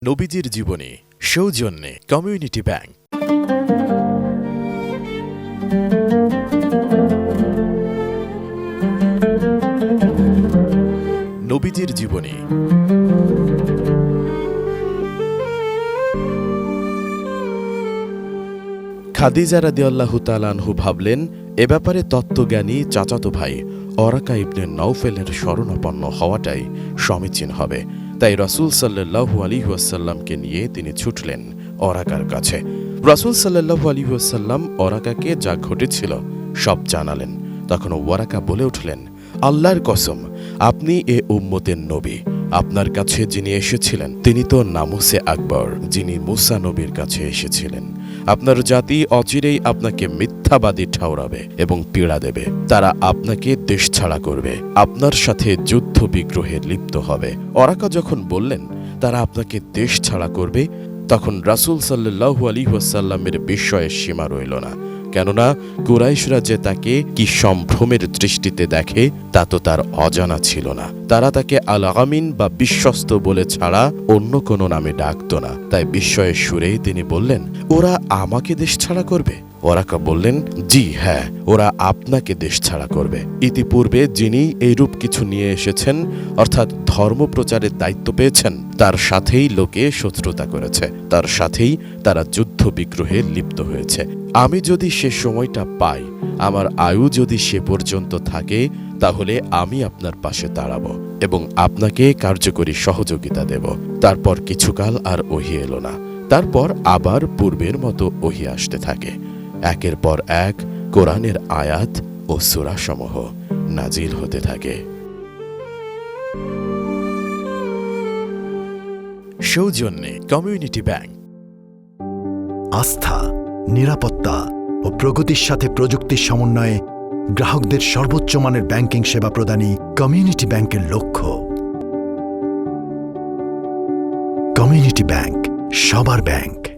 নবীজির জীবনী সৌজন্যে কমিউনিটি ব্যাংক। নবীজির জীবনী। খাদিজা রাদিয়াল্লাহু তাআলা আনহু ভাবলেন, এ ব্যাপারে তত্ত্বজ্ঞানী চাচাতো ভাই ওরাকা ইবনে নওফেলের শরণাপন্ন হওয়াটাই সমীচীন হবে। তাই রাসূল সাল্লাল্লাহু আলাইহি ওয়াসাল্লামকে নিয়ে তিনি ছুটলেন ওরাকার কাছে। রাসূল সাল্লাল্লাহু আলাইহি ওয়াসাল্লাম ওরাকাকে যা ঘটেছিল সব জানালেন। তখন ওরাকা বলে উঠলেন, আল্লাহর কসম, আপনি এ উম্মতের নবী। আপনার কাছে যিনি এসেছিলেন তিনি তো নামুসে আকবর, যিনি মুসা নবীর কাছে এসেছিলেন। আপনার জাতি অচিরেই আপনাকে মিথ্যাবাদী ঠাউরাবে এবং পীড়া দেবে। তারা আপনাকে দেশ ছাড়া করবে, আপনার সাথে যুদ্ধ বিগ্রহে লিপ্ত হবে। ওরাকা যখন বললেন তারা আপনাকে দেশ ছাড়া করবে, তখন রাসূল সাল্লাল্লাহু আলাইহি ওয়াসাল্লামের বিস্ময়ের সীমা রইল না। কেননা কুরাইশরা যে তাকে কি সম্ভ্রমের দৃষ্টিতে দেখে তা তো তার অজানা ছিল না। তারা তাকে আল আমিন বা বিশ্বস্ত বলে ছাড়া অন্য কোনো নামে ডাকত না। তাই বিস্ময়ের সুরেই তিনি বললেন, ওরা আমাকে দেশ ছাড়া করবে? ওরাকা বললেন, জি হ্যাঁ, ওরা আপনাকে দেশ ছাড়া করবে। ইতিপূর্বে যিনি এইরূপ কিছু নিয়ে এসেছেন, অর্থাৎ ধর্ম প্রচারের দায়িত্ব পেয়েছেন, তার সাথেই লোকে শত্রুতা করেছে, তার সাথেই তারা যুদ্ধ বিগ্রহে লিপ্ত হয়েছে। আমি যদি সে সময়টা পাই, আমার আয়ু যদি সে পর্যন্ত থাকে, তাহলে আমি আপনার পাশে দাঁড়াব এবং আপনাকে কার্যকরী সহযোগিতা দেব। তারপর কিছুকাল আর ওহী এলো না। তারপর আবার পূর্বের মতো ওহী আসতে থাকে। একের পর এক কোরআনের আয়াত ও সূরাসমূহ নাজিল হতে থাকে। সৌজন্যে কমিউনিটি ব্যাংক। আস্থা, নিরাপত্তা ও প্রগতির সাথে প্রযুক্তির সমন্বয়ে গ্রাহকদের সর্বোচ্চ মানের ব্যাংকিং সেবা প্রদানই কমিউনিটি ব্যাংকের লক্ষ্য। কমিউনিটি ব্যাংক, সবার ব্যাংক।